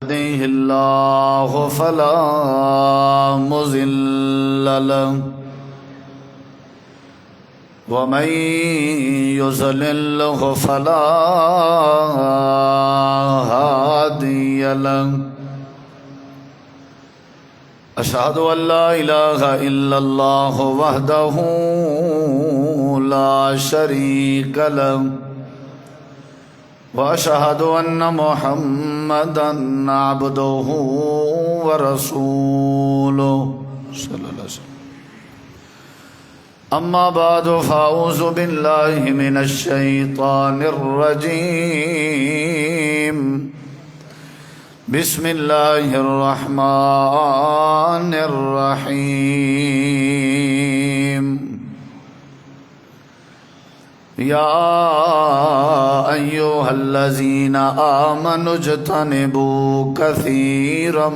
يهده الله فلا مضل له ومن يضلل فلا هادي له أشهد أن لا إله إلا الله وحده لا شريك له وأشهد أن محمدًا عبده ورسوله صلى الله عليه وسلم. أما بعد فأعوذ بالله من الشيطان الرجيم. بسم الله الرحمن الرحيم. يا أيها الذين آمنوا اجتنبوا كثيرا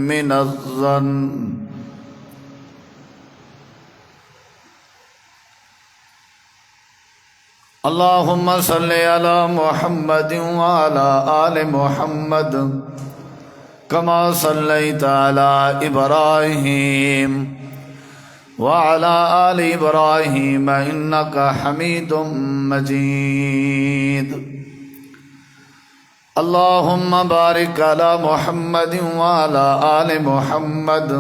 من الظن اللهم صل على محمد وعلى آل محمد كما صليت على إبراهيم وعلى آل إبراهيم إنك حميد مجيد. اللهم بارك على محمد وعلى آل محمد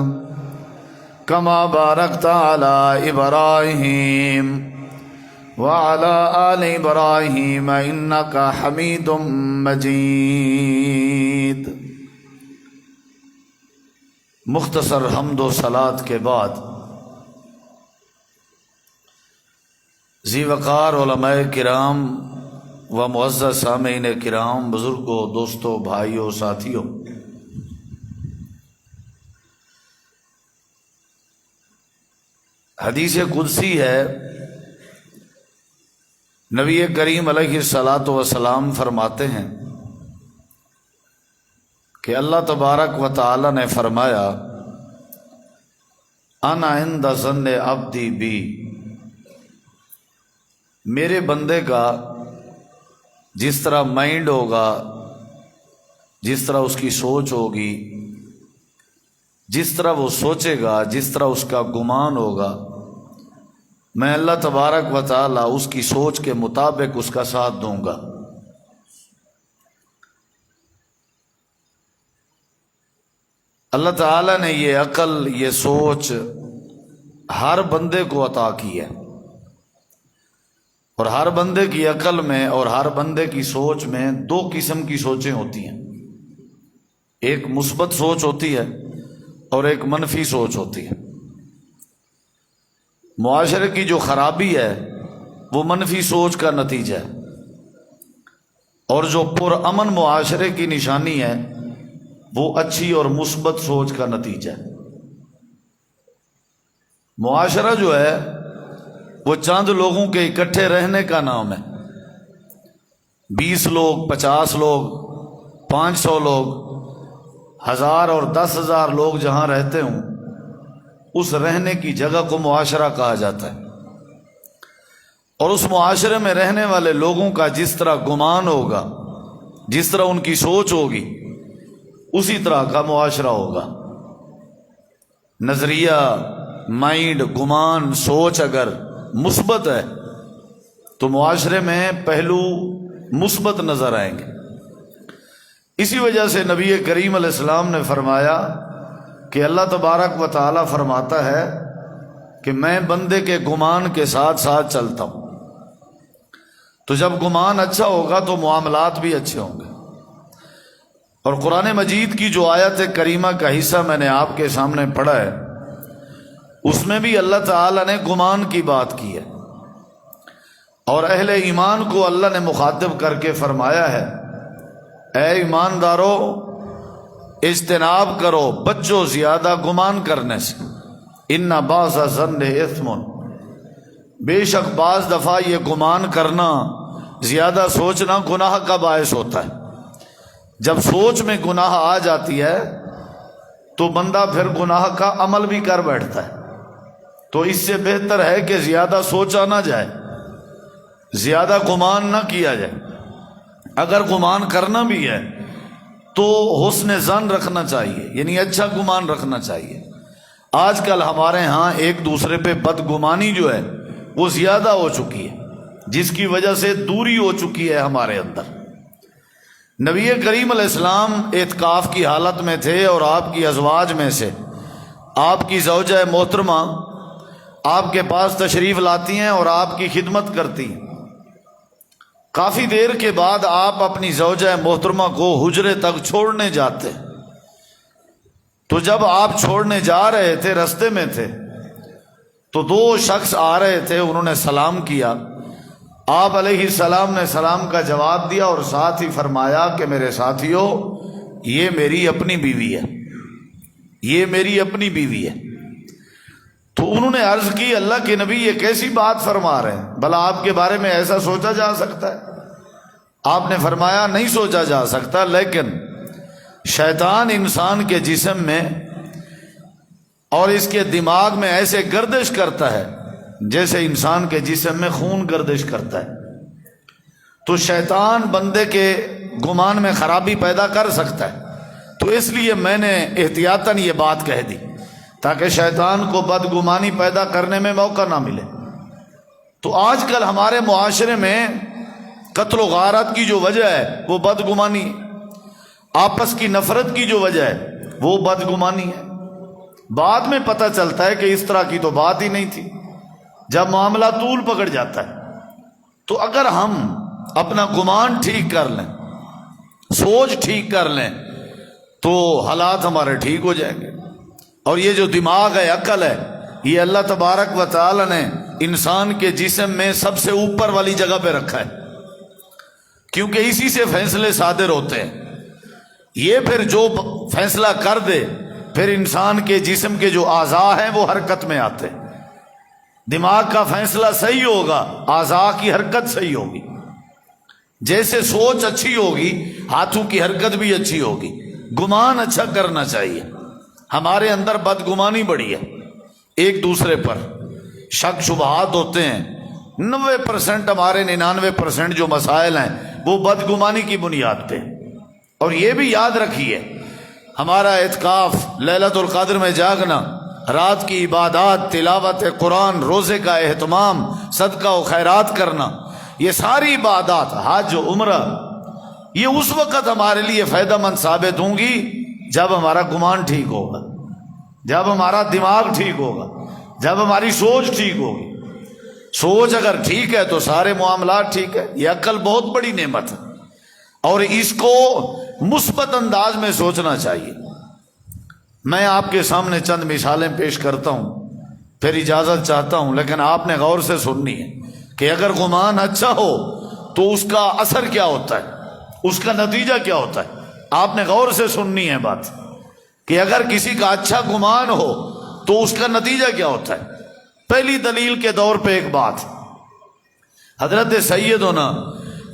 كما باركت على إبراهيم وعلى آل إبراهيم إنك حميد مجيد. مختصر حمد و صلات کے بعد ذی وقار علماء کرام و معزز سامعین کرام، بزرگوں، دوستوں، بھائیوں، ساتھیوں، حدیث قدسی ہے، نبی کریم علیہ الصلاۃ والسلام فرماتے ہیں کہ اللہ تبارک و تعالی نے فرمایا انا عند ظن عبدی بی، میرے بندے کا جس طرح مائنڈ ہوگا، جس طرح اس کی سوچ ہوگی، جس طرح وہ سوچے گا، جس طرح اس کا گمان ہوگا، میں اللہ تبارک و تعالی اس کی سوچ کے مطابق اس کا ساتھ دوں گا. اللہ تعالی نے یہ عقل، یہ سوچ ہر بندے کو عطا کی ہے، اور ہر بندے کی عقل میں اور ہر بندے کی سوچ میں دو قسم کی سوچیں ہوتی ہیں. ایک مثبت سوچ ہوتی ہے اور ایک منفی سوچ ہوتی ہے. معاشرے کی جو خرابی ہے وہ منفی سوچ کا نتیجہ ہے، اور جو پرامن معاشرے کی نشانی ہے وہ اچھی اور مثبت سوچ کا نتیجہ ہے. معاشرہ جو ہے وہ چند لوگوں کے اکٹھے رہنے کا نام ہے. 20 لوگ، 50 لوگ، 500 لوگ، 1000 اور 10,000 لوگ جہاں رہتے ہوں، اس رہنے کی جگہ کو معاشرہ کہا جاتا ہے. اور اس معاشرے میں رہنے والے لوگوں کا جس طرح گمان ہوگا، جس طرح ان کی سوچ ہوگی، اسی طرح کا معاشرہ ہوگا. نظریہ، مائنڈ، گمان، سوچ اگر مثبت ہے تو معاشرے میں پہلو مثبت نظر آئیں گے. اسی وجہ سے نبی کریم علیہ السلام نے فرمایا کہ اللہ تبارک و تعالی فرماتا ہے کہ میں بندے کے گمان کے ساتھ ساتھ چلتا ہوں. تو جب گمان اچھا ہوگا تو معاملات بھی اچھے ہوں گے. اور قرآن مجید کی جو آیت کریمہ کا حصہ میں نے آپ کے سامنے پڑھا ہے، اس میں بھی اللہ تعالی نے گمان کی بات کی ہے، اور اہل ایمان کو اللہ نے مخاطب کر کے فرمایا ہے اے ایماندارو، اجتناب کرو، بچو زیادہ گمان کرنے سے. ان بعض الظن اثم، بے شک بعض دفعہ یہ گمان کرنا، زیادہ سوچنا گناہ کا باعث ہوتا ہے. جب سوچ میں گناہ آ جاتی ہے تو بندہ پھر گناہ کا عمل بھی کر بیٹھتا ہے. تو اس سے بہتر ہے کہ زیادہ سوچا نہ جائے، زیادہ گمان نہ کیا جائے. اگر گمان کرنا بھی ہے تو حسن ظن رکھنا چاہیے، یعنی اچھا گمان رکھنا چاہیے۔ آج کل ہمارے ہاں ایک دوسرے پہ بدگمانی جو ہے وہ زیادہ ہو چکی ہے، جس کی وجہ سے دوری ہو چکی ہے ہمارے اندر۔ نبی کریم علیہ السلام اعتکاف کی حالت میں تھے اور آپ کی ازواج میں سے آپ کی زوجہ محترمہ آپ کے پاس تشریف لاتی ہیں اور آپ کی خدمت کرتی ہیں۔ کافی دیر کے بعد آپ اپنی زوجہ محترمہ کو حجرے تک چھوڑنے جاتے، تو جب آپ چھوڑنے جا رہے تھے، رستے میں تھے، تو دو شخص آ رہے تھے، انہوں نے سلام کیا۔ آپ علیہ السلام نے سلام کا جواب دیا اور ساتھ ہی فرمایا کہ میرے ساتھیو، یہ میری اپنی بیوی ہے، یہ میری اپنی بیوی ہے۔ تو انہوں نے عرض کی اللہ کے نبی یہ کیسی بات فرما رہے ہیں، بھلا آپ کے بارے میں ایسا سوچا جا سکتا ہے؟ آپ نے فرمایا نہیں سوچا جا سکتا، لیکن شیطان انسان کے جسم میں اور اس کے دماغ میں ایسے گردش کرتا ہے جیسے انسان کے جسم میں خون گردش کرتا ہے۔ تو شیطان بندے کے گمان میں خرابی پیدا کر سکتا ہے، تو اس لیے میں نے احتیاطاً یہ بات کہہ دی تاکہ شیطان کو بدگمانی پیدا کرنے میں موقع نہ ملے۔ تو آج کل ہمارے معاشرے میں قتل و غارت کی جو وجہ ہے وہ بدگمانی، آپس کی نفرت کی جو وجہ ہے وہ بدگمانی ہے۔ بعد میں پتہ چلتا ہے کہ اس طرح کی تو بات ہی نہیں تھی، جب معاملہ طول پکڑ جاتا ہے۔ تو اگر ہم اپنا گمان ٹھیک کر لیں، سوچ ٹھیک کر لیں، تو حالات ہمارے ٹھیک ہو جائیں گے۔ اور یہ جو دماغ ہے، عقل ہے، یہ اللہ تبارک و تعالی نے انسان کے جسم میں سب سے اوپر والی جگہ پہ رکھا ہے، کیونکہ اسی سے فیصلے صادر ہوتے ہیں۔ یہ پھر جو فیصلہ کر دے، پھر انسان کے جسم کے جو اعضاء ہیں وہ حرکت میں آتے ہیں۔ دماغ کا فیصلہ صحیح ہوگا، اعضاء کی حرکت صحیح ہوگی۔ جیسے سوچ اچھی ہوگی، ہاتھوں کی حرکت بھی اچھی ہوگی۔ گمان اچھا کرنا چاہیے۔ ہمارے اندر بدگمانی بڑی ہے، ایک دوسرے پر شک شبہات ہوتے ہیں۔ 90% ہمارے 99% جو مسائل ہیں وہ بدگمانی کی بنیاد پہ۔ اور یہ بھی یاد رکھیے، ہمارا اعتکاف، لیلۃ القدر میں جاگنا، رات کی عبادات، تلاوت قرآن، روزے کا اہتمام، صدقہ و خیرات کرنا، یہ ساری عبادات، حج و عمرہ، یہ اس وقت ہمارے لیے فائدہ مند ثابت ہوں گی جب ہمارا گمان ٹھیک ہوگا، جب ہمارا دماغ ٹھیک ہوگا، جب ہماری سوچ ٹھیک ہوگی۔ سوچ اگر ٹھیک ہے تو سارے معاملات ٹھیک ہے۔ یہ عقل بہت بڑی نعمت ہے اور اس کو مثبت انداز میں سوچنا چاہیے۔ میں آپ کے سامنے چند مثالیں پیش کرتا ہوں، پھر اجازت چاہتا ہوں، لیکن آپ نے غور سے سننی ہے کہ اگر گمان اچھا ہو تو اس کا اثر کیا ہوتا ہے، اس کا نتیجہ کیا ہوتا ہے۔ آپ نے غور سے سننی ہے بات کہ اگر کسی کا اچھا گمان ہو تو اس کا نتیجہ کیا ہوتا ہے۔ پہلی دلیل کے طور پہ ایک بات، حضرت سیدنا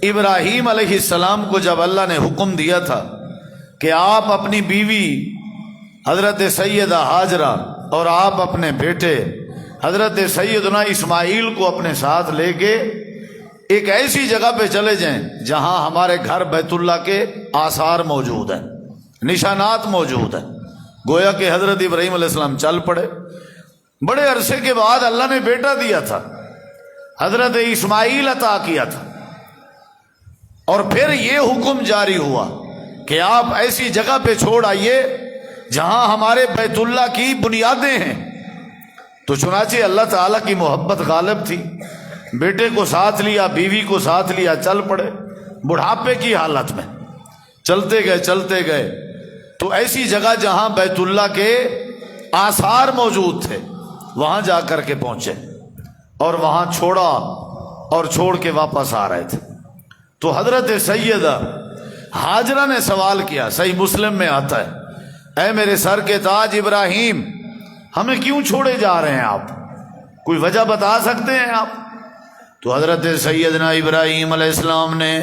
ابراہیم علیہ السلام کو جب اللہ نے حکم دیا تھا کہ آپ اپنی بیوی حضرت سیدہ ہاجرہ اور آپ اپنے بیٹے حضرت سیدنا اسماعیل کو اپنے ساتھ لے کے ایک ایسی جگہ پہ چلے جائیں جہاں ہمارے گھر بیت اللہ کے آثار موجود ہیں، نشانات موجود ہیں، گویا کہ حضرت ابراہیم علیہ السلام چل پڑے۔ بڑے عرصے کے بعد اللہ نے بیٹا دیا تھا، حضرت اسماعیل عطا کیا تھا، اور پھر یہ حکم جاری ہوا کہ آپ ایسی جگہ پہ چھوڑ آئیے جہاں ہمارے بیت اللہ کی بنیادیں ہیں۔ تو چنانچہ اللہ تعالیٰ کی محبت غالب تھی، بیٹے کو ساتھ لیا، بیوی کو ساتھ لیا، چل پڑے بڑھاپے کی حالت میں، چلتے گئے تو ایسی جگہ جہاں بیت اللہ کے آثار موجود تھے وہاں جا کر کے پہنچے اور وہاں چھوڑا اور چھوڑ کے واپس آ رہے تھے۔ تو حضرت سیدہ ہاجرہ نے سوال کیا، صحیح مسلم میں آتا ہے، اے میرے سر کے تاج ابراہیم، ہمیں کیوں چھوڑے جا رہے ہیں آپ؟ کوئی وجہ بتا سکتے ہیں آپ؟ تو حضرت سیدنا ابراہیم علیہ السلام نے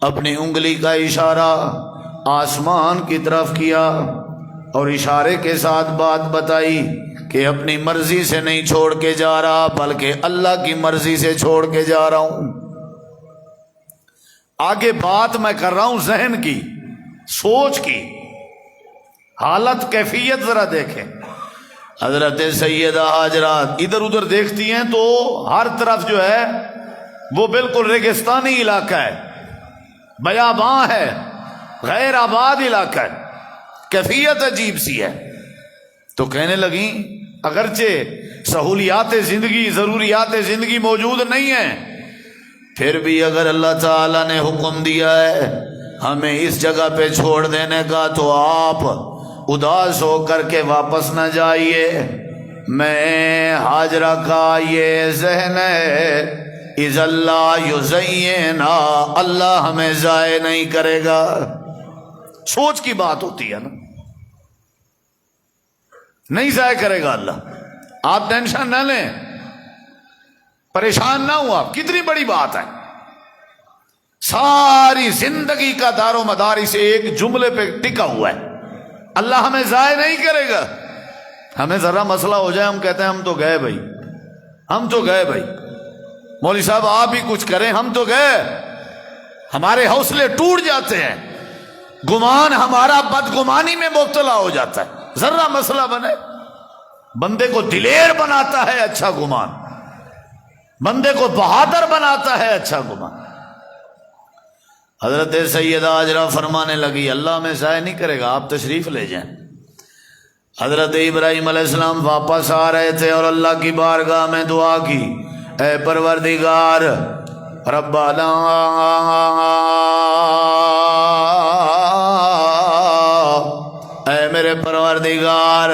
اپنی انگلی کا اشارہ آسمان کی طرف کیا اور اشارے کے ساتھ بات بتائی کہ اپنی مرضی سے نہیں چھوڑ کے جا رہا بلکہ اللہ کی مرضی سے چھوڑ کے جا رہا ہوں۔ آگے بات میں کر رہا ہوں ذہن کی، سوچ کی حالت کیفیت ذرا دیکھیں. حضرت سیدہ ہاجرہ ادھر ادھر دیکھتی ہیں تو ہر طرف جو ہے وہ بالکل ریگستانی علاقہ ہے, بیاباں ہے, غیر آباد علاقہ ہے, کیفیت عجیب سی ہے. تو کہنے لگیں اگرچہ سہولیات زندگی, ضروریات زندگی موجود نہیں ہیں, پھر بھی اگر اللہ تعالیٰ نے حکم دیا ہے ہمیں اس جگہ پہ چھوڑ دینے کا تو آپ اداس ہو کر کے واپس نہ جائیے. میں ہاجرہ کا یہ ذہن ہے, اذ اللہ یزینا, اللہ ہمیں ضائع نہیں کرے گا. سوچ کی بات ہوتی ہے نا, نہیں ضائع کرے گا اللہ. آپ ٹینشن نہ لیں, پریشان نہ ہوں آپ. کتنی بڑی بات ہے, ساری زندگی کا دار و مدار اسے ایک جملے پہ ٹکا ہوا ہے, اللہ ہمیں ضائع نہیں کرے گا. ہمیں ذرا مسئلہ ہو جائے ہم کہتے ہیں ہم تو گئے بھائی, ہم تو گئے بھائی, مولوی صاحب آپ ہی کچھ کریں, ہم تو گئے. ہمارے حوصلے ٹوٹ جاتے ہیں, گمان ہمارا بدگمانی میں مبتلا ہو جاتا ہے. ذرا مسئلہ بنے, بندے کو دلیر بناتا ہے اچھا گمان, بندے کو بہادر بناتا ہے اچھا گمان. حضرت سیدہ ہاجرہ فرمانے لگی اللہ میں ضائع نہیں کرے گا, آپ تشریف لے جائیں. حضرت ابراہیم علیہ السلام واپس آ رہے تھے اور اللہ کی بارگاہ میں دعا کی, اے پروردگار ربنا اے میرے پروردگار,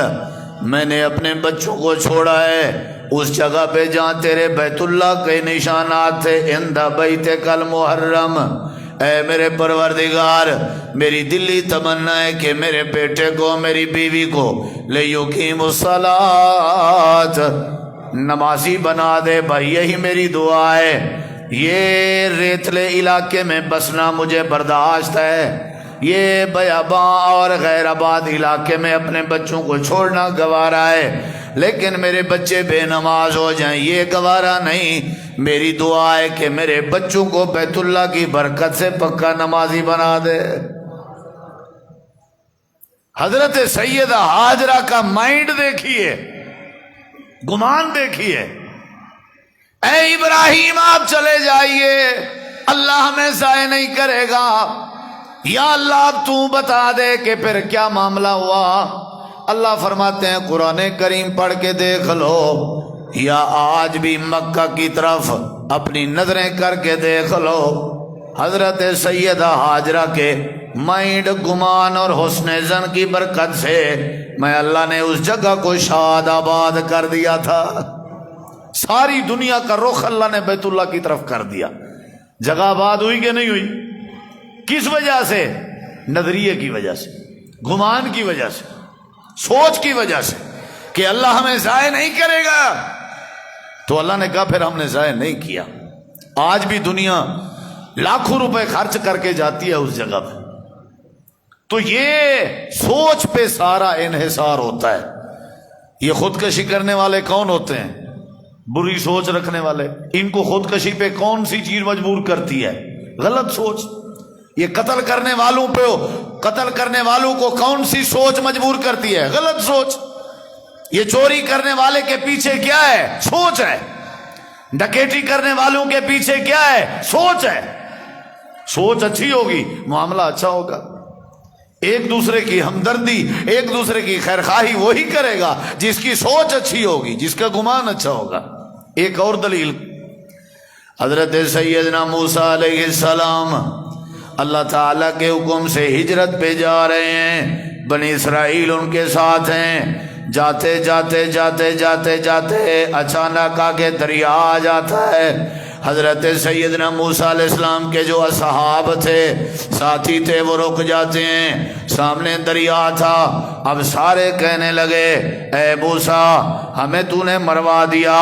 میں نے اپنے بچوں کو چھوڑا ہے اس جگہ پہ جہاں تیرے بیت اللہ کے نشانات تھے, عند بیتک المحرم. اے میرے پروردگار میری دلی تمنا ہے کہ میرے بیٹے کو, میری بیوی کو لیقیم الصلاۃ, نمازی بنا دے. بھائی یہی میری دعا ہے. یہ ریتلے علاقے میں بسنا مجھے برداشت ہے, یہ بیاباں اور غیر آباد علاقے میں اپنے بچوں کو چھوڑنا گوارا ہے, لیکن میرے بچے بے نماز ہو جائیں یہ گوارا نہیں. میری دعا ہے کہ میرے بچوں کو بیت اللہ کی برکت سے پکا نمازی بنا دے. حضرت سیدہ ہاجرہ کا مائنڈ دیکھیے, گمان دیکھیے. اے ابراہیم آپ چلے جائیے, اللہ ہمیں ضائع نہیں کرے گا. یا اللہ اب تو بتا دے کہ پھر کیا معاملہ ہوا. اللہ فرماتے ہیں قرآن کریم پڑھ کے دیکھ لو, یا آج بھی مکہ کی طرف اپنی نظریں کر کے دیکھ لو. حضرت سیدہ ہاجرہ کے مائنڈ, گمان اور حسن زن کی برکت سے میں اللہ نے اس جگہ کو شاد آباد کر دیا تھا. ساری دنیا کا رخ اللہ نے بیت اللہ کی طرف کر دیا. جگہ آباد ہوئی کہ نہیں ہوئی؟ کس وجہ سے؟ نظریے کی وجہ سے, گمان کی وجہ سے, سوچ کی وجہ سے کہ اللہ ہمیں ضائع نہیں کرے گا. تو اللہ نے کہا پھر ہم نے ضائع نہیں کیا. آج بھی دنیا لاکھوں روپے خرچ کر کے جاتی ہے اس جگہ پہ. تو یہ سوچ پہ سارا انحصار ہوتا ہے. یہ خودکشی کرنے والے کون ہوتے ہیں؟ بری سوچ رکھنے والے. ان کو خودکشی پہ کون سی چیز مجبور کرتی ہے؟ غلط سوچ. یہ قتل کرنے والوں پہ, قتل کرنے والوں کو کون سی سوچ مجبور کرتی ہے؟ غلط سوچ. یہ چوری کرنے والے کے پیچھے کیا ہے؟ سوچ ہے. ڈکیٹی کرنے والوں کے پیچھے کیا ہے؟ سوچ ہے. سوچ اچھی ہوگی معاملہ اچھا ہوگا. ایک دوسرے کی ہمدردی, ایک دوسرے کی خیرخواہی وہی کرے گا جس کی سوچ اچھی ہوگی, جس کا گمان اچھا ہوگا. ایک اور دلیل, حضرت سیدنا موسیٰ علیہ السلام اللہ تعالیٰ کے حکم سے ہجرت پہ جا رہے ہیں, بنی اسرائیل ان کے ساتھ ہیں. جاتے جاتے جاتے جاتے جاتے اچانک آگے دریا آ جاتا ہے. حضرت سیدنا موسیٰ علیہ السلام کے جو اصحاب تھے, ساتھی تھے, وہ رک جاتے ہیں. سامنے دریا تھا. اب سارے کہنے لگے اے موسیٰ ہمیں تو نے مروا دیا,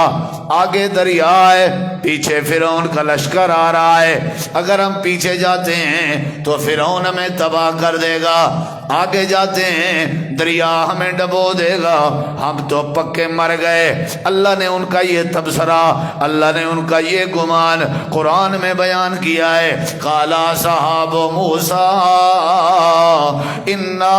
آگے دریا ہے, پیچھے فرعون کا لشکر آ رہا ہے, اگر ہم پیچھے جاتے ہیں تو فرعون ہمیں تباہ کر دے گا. آگے جاتے ہیں دریا ہمیں ڈبو دے گا، ہم تو پکے مر گئے۔ اللہ نے ان کا یہ تبصرہ، اللہ نے ان کا یہ گمان قرآن میں بیان کیا ہے۔ قال اصحاب موسیٰ انا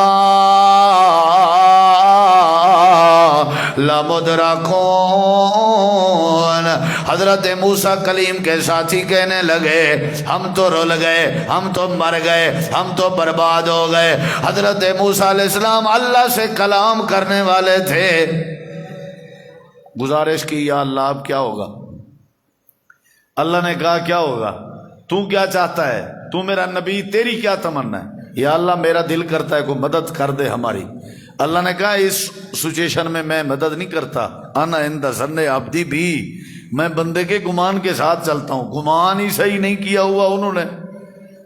لمدرکون، حضرت موسیٰ کلیم کے ساتھی کہنے لگے ہم تو رول گئے، ہم تو مر گئے، ہم تو برباد ہو گئے۔ حضرت موسیٰ علیہ السلام اللہ سے کلام کرنے والے تھے، گزارش کی یا اللہ اب کیا ہوگا؟ اللہ نے کہا کیا ہوگا؟ تو کیا چاہتا ہے؟ تو میرا نبی، تیری کیا تمنا ہے؟ یا اللہ میرا دل کرتا ہے کوئی مدد کر دے ہماری۔ اللہ نے کہا اس سچویشن میں میں مدد نہیں کرتا، انا عند ظن عبدی بھی، میں بندے کے گمان کے ساتھ چلتا ہوں۔ گمان ہی صحیح نہیں کیا ہوا انہوں نے،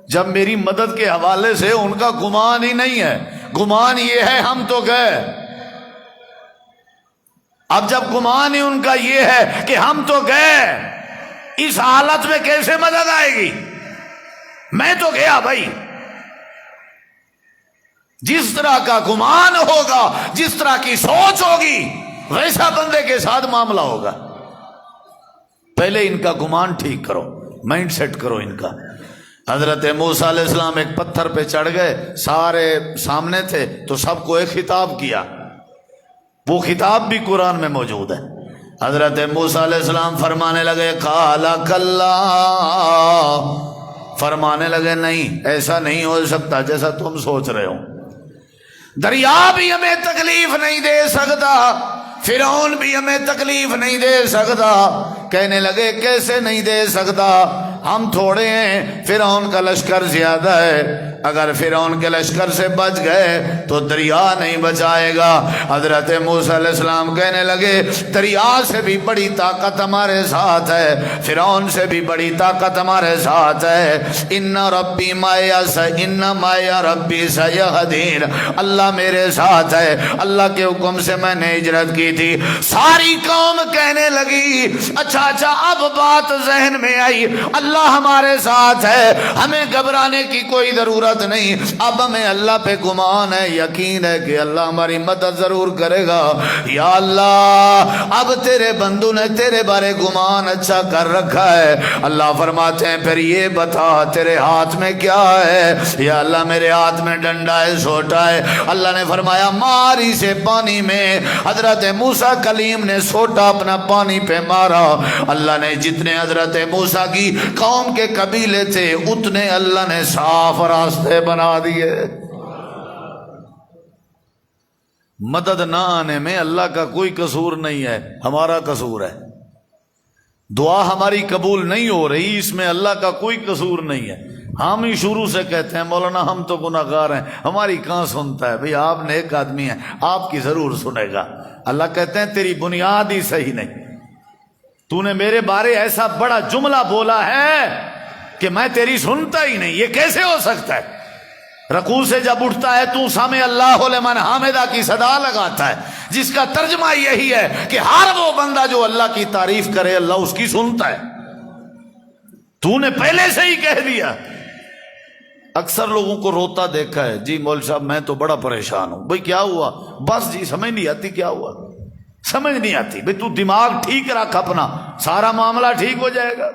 جب میری مدد کے حوالے سے ان کا گمان ہی نہیں ہے، گمان یہ ہے ہم تو گئے۔ اب جب گمان ہی ان کا یہ ہے کہ ہم تو گئے، اس حالت میں کیسے مدد آئے گی؟ میں تو گیا بھائی۔ جس طرح کا گمان ہوگا، جس طرح کی سوچ ہوگی، ویسا بندے کے ساتھ معاملہ ہوگا۔ پہلے ان کا گمان ٹھیک کرو، مائنڈ سیٹ کرو ان کا۔ حضرت موسیٰ علیہ السلام ایک پتھر پہ چڑھ گئے، سارے سامنے تھے تو سب کو ایک خطاب کیا، وہ خطاب بھی قرآن میں موجود ہے۔ حضرت موسیٰ علیہ السلام فرمانے لگے قال کلا، فرمانے لگے نہیں، ایسا نہیں ہو سکتا جیسا تم سوچ رہے ہو۔ دریا بھی ہمیں تکلیف نہیں دے سکتا، فرعون بھی ہمیں تکلیف نہیں دے سکتا۔ کہنے لگے کیسے نہیں دے سکتا؟ ہم تھوڑے ہیں، فرعون کا لشکر زیادہ ہے، اگر فرعون کے لشکر سے بچ گئے تو دریا نہیں بچائے گا۔ حضرت موسیٰ علیہ السلام کہنے لگے دریا سے بھی بڑی طاقت ہمارے ساتھ ہے، فرعون سے بھی بڑی طاقت ہمارے ساتھ ہے۔ ان ربی معی ربی سیہدین، اللہ میرے ساتھ ہے، اللہ کے حکم سے میں نے ہجرت کی تھی۔ ساری قوم کہنے لگی اچھا اب بات ذہن میں آئی، اللہ ہمارے ساتھ ہے، ہمیں گھبرانے کی کوئی ضرورت نہیں، اب ہمیں اللہ پہ گمان ہے، یقین ہے کہ اللہ ہماری مدد ضرور کرے گا۔ یا اللہ اب تیرے بندوں نے تیرے بارے گمان اچھا کر رکھا ہے۔ اللہ فرماتے ہیں پھر یہ بتا تیرے ہاتھ میں کیا ہے؟ یا اللہ میرے ہاتھ میں ڈنڈا ہے، سوٹا ہے۔ اللہ نے فرمایا ماری سے پانی میں حضرت موسیٰ کلیم نے سوٹا اپنا پانی پہ مارا، اللہ نے جتنے حضرت موسیٰ کی قوم کے قبیلے تھے اتنے اللہ نے صاف راستے بنا دیے۔ مدد نہ آنے میں اللہ کا کوئی قصور نہیں ہے، ہمارا قصور ہے۔ دعا ہماری قبول نہیں ہو رہی، اس میں اللہ کا کوئی قصور نہیں ہے۔ ہم ہی شروع سے کہتے ہیں مولانا ہم تو گناہ گار ہیں، ہماری کہاں سنتا ہے؟ بھئی آپ نیک آدمی ہیں، آپ کی ضرور سنے گا۔ اللہ کہتے ہیں تیری بنیاد ہی صحیح نہیں، تو نے میرے بارے ایسا بڑا جملہ بولا ہے کہ میں تیری سنتا ہی نہیں، یہ کیسے ہو سکتا ہے؟ رکوع سے جب اٹھتا ہے تو سامع اللہ لمن حامدہ کی صدا لگاتا ہے، جس کا ترجمہ یہی ہے کہ ہر وہ بندہ جو اللہ کی تعریف کرے اللہ اس کی سنتا ہے۔ تو نے پہلے سے ہی کہہ دیا۔ اکثر لوگوں کو روتا دیکھا ہے، جی مول صاحب میں تو بڑا پریشان ہوں۔ بھئی کیا ہوا؟ بس جی سمجھ نہیں آتی کیا ہوا، سمجھ نہیں آتی۔ بھئی تو دماغ ٹھیک رکھ اپنا، سارا معاملہ ٹھیک ہو جائے گا۔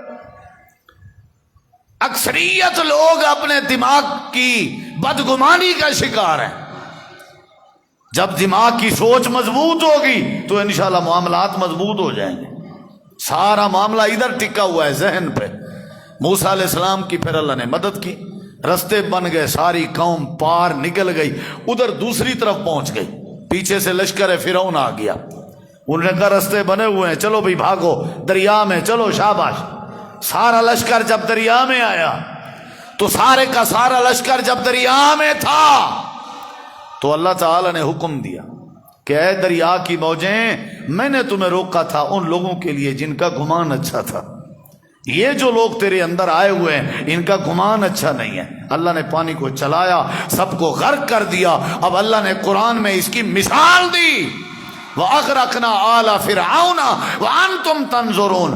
اکثریت لوگ اپنے دماغ کی بدگمانی کا شکار ہیں۔ جب دماغ کی سوچ مضبوط ہوگی تو انشاءاللہ معاملات مضبوط ہو جائیں گے۔ سارا معاملہ ادھر ٹکا ہوا ہے ذہن پہ۔ موسیٰ علیہ السلام کی پھر اللہ نے مدد کی، رستے بن گئے، ساری قوم پار نکل گئی، ادھر دوسری طرف پہنچ گئی۔ پیچھے سے لشکر فرعون آ گیا، انہوں نے کہا رستے بنے ہوئے ہیں، چلو بھائی بھاگو دریا میں، چلو شاباش۔ سارا لشکر جب دریا میں آیا تو سارے کا سارا لشکر جب دریا میں تھا تو اللہ تعالی نے حکم دیا کہ اے دریا کی موجیں، میں نے تمہیں روکا تھا ان لوگوں کے لیے جن کا گمان اچھا تھا۔ یہ جو لوگ تیرے اندر آئے ہوئے ہیں ان کا گمان اچھا نہیں ہے۔ اللہ نے پانی کو چلایا، سب کو غرق کر دیا۔ اب اللہ نے قرآن میں اس کی مثال دی، وَأَغْرَقْنَا آلَ فِرْعَوْنَ وَأَنْتُمْ تَنظُرُونَ۔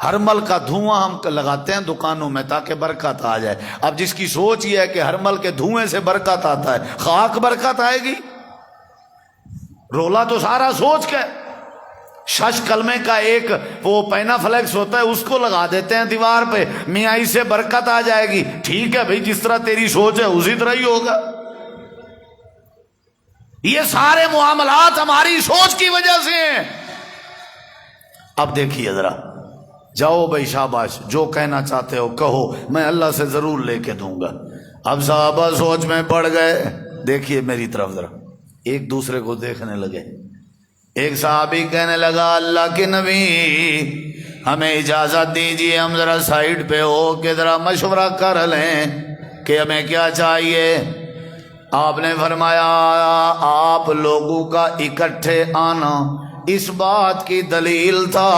ہر مل کا دھواں ہم لگاتے ہیں دکانوں میں تاکہ برکت آ جائے. اب جس کی سوچ یہ ہے کہ ہر مل کے دھوئیں سے برکت آتا ہے، خاک برکت آئے گی؟ رولا تو سارا سوچ کا ہے. شش کلمے کا ایک وہ پینا فلیکس ہوتا ہے، اس کو لگا دیتے ہیں دیوار پہ، میاں اس سے برکت آ جائے گی. ٹھیک ہے بھائی، جس طرح تیری سوچ ہے اسی طرح ہی ہوگا. یہ سارے معاملات ہماری سوچ کی وجہ سے ہیں. اب دیکھیے ذرا، جاؤ بھائی شاباش، جو کہنا چاہتے ہو کہو، میں اللہ سے ضرور لے کے دوں گا. اب صحابہ سوچ میں پڑ گئے. دیکھیے میری طرف ذرا، ایک دوسرے کو دیکھنے لگے. ایک صحابی کہنے لگا اللہ کے نبی ہمیں اجازت دیجیے، ہم ذرا سائیڈ پہ ہو کے ذرا مشورہ کر لیں کہ ہمیں کیا چاہیے. آپ نے فرمایا آپ لوگوں کا اکٹھے آنا اس بات کی دلیل تھا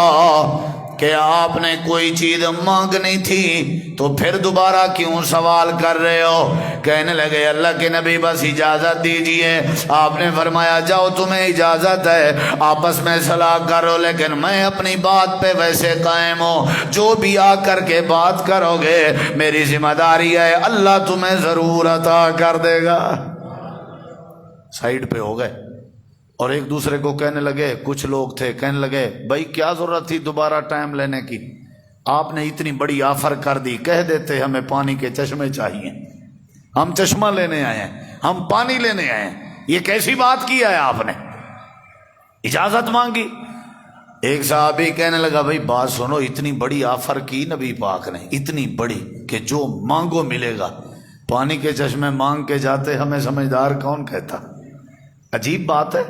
کہ آپ نے کوئی چیز مانگنی تھی، تو پھر دوبارہ کیوں سوال کر رہے ہو؟ کہنے لگے اللہ کے نبی بس اجازت دیجئے. آپ نے فرمایا جاؤ تمہیں اجازت ہے، آپس میں صلاح کرو، لیکن میں اپنی بات پہ ویسے قائم ہوں. جو بھی آ کر کے بات کرو گے میری ذمہ داری ہے، اللہ تمہیں ضرور عطا کر دے گا. سائیڈ پہ ہو گئے اور ایک دوسرے کو کہنے لگے، کچھ لوگ تھے کہنے لگے بھائی کیا ضرورت تھی دوبارہ ٹائم لینے کی، آپ نے اتنی بڑی آفر کر دی، کہہ دیتے ہمیں پانی کے چشمے چاہیے، ہم چشمہ لینے آئے ہیں، ہم پانی لینے آئے ہیں، یہ کیسی بات کی ہے آپ نے، اجازت مانگی. ایک صحابی کہنے لگا بھائی بات سنو، اتنی بڑی آفر کی نبی پاک نے، اتنی بڑی کہ جو مانگو ملے گا، پانی کے چشمے مانگ کے جاتے ہمیں سمجھدار کون کہتا؟ عجیب بات ہے.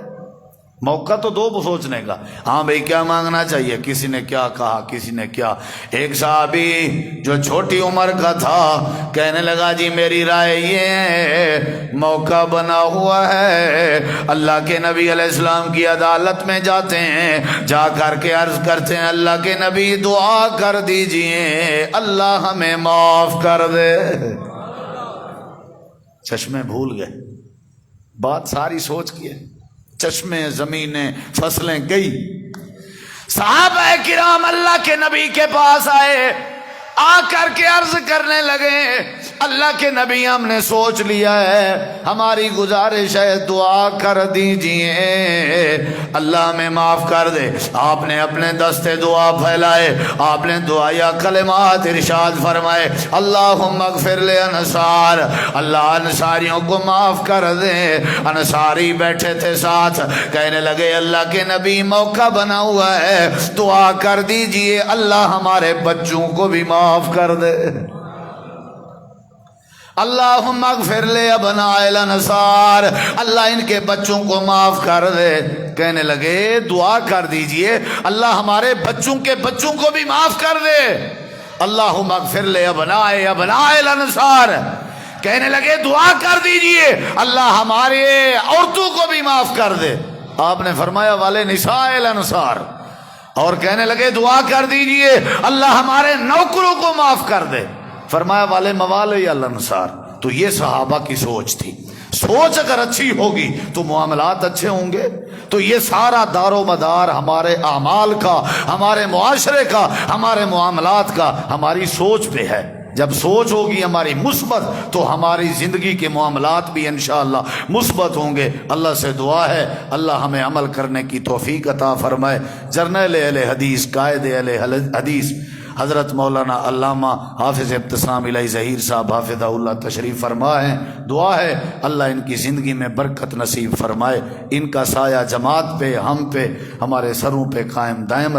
موقع تو دو سوچنے کا، ہاں بھئی کیا مانگنا چاہیے، کسی نے کیا کہا، کسی نے کیا. ایک صحابی جو چھوٹی عمر کا تھا کہنے لگا جی میری رائے یہ ہے، موقع بنا ہوا ہے، اللہ کے نبی علیہ السلام کی عدالت میں جاتے ہیں، جا کر کے عرض کرتے ہیں اللہ کے نبی دعا کر دیجئے اللہ ہمیں معاف کر دے. چشمے بھول گئے، بات ساری سوچ کی ہے، چشمے زمینیں فصلیں گئی. صحابہ کرام اللہ کے نبی کے پاس آئے، آ کر کے عرض کرنے لگے اللہ کے نبی ہم نے سوچ لیا ہے، ہماری گزارش ہے دعا کر دیجئے اللہ میں معاف کر دے. آپ نے اپنے دستے دعا پھیلائے، آپ نے دعایا کلمات ارشاد فرمائے اللہم اغفر لانصار، اللہ انصاریوں کو معاف کر دے. انصاری بیٹھے تھے ساتھ، کہنے لگے اللہ کے نبی موقع بنا ہوا ہے، دعا کر دیجئے اللہ ہمارے بچوں کو بھی معاف کر دے. اللہم اغفر لابناء الانصار، اللہ ان کے بچوں کو معاف کر دے. کہنے لگے دعا کر دیجئے اللہ ہمارے بچوں کے بچوں کو بھی معاف کر دے. اللہم اغفر لابناء الانصار، کہنے لگے دعا کر دیجئے اللہ ہمارے عورتوں کو بھی معاف کر دے. آپ نے فرمایا والے نساء الانصار، اور کہنے لگے دعا کر دیجئے اللہ ہمارے نوکروں کو معاف کر دے. فرمایا والے موالے الانصار. تو یہ صحابہ کی سوچ تھی. سوچ اگر اچھی ہوگی تو معاملات اچھے ہوں گے. تو یہ سارا دار و مدار ہمارے اعمال کا، ہمارے معاشرے کا، ہمارے معاملات کا ہماری سوچ پہ ہے. جب سوچ ہوگی ہماری مثبت تو ہماری زندگی کے معاملات بھی انشاءاللہ مثبت ہوں گے. اللہ سے دعا ہے اللہ ہمیں عمل کرنے کی توفیق عطا فرمائے. جرنیل اہل حدیث، قائد اہل حدیث حضرت مولانا علامہ حافظ ابتسام الہی ظہیر صاحب حافظہ اللہ تشریف فرما ہے. دعا ہے اللہ ان کی زندگی میں برکت نصیب فرمائے، ان کا سایہ جماعت پہ، ہم پہ، ہمارے سروں پہ قائم دائم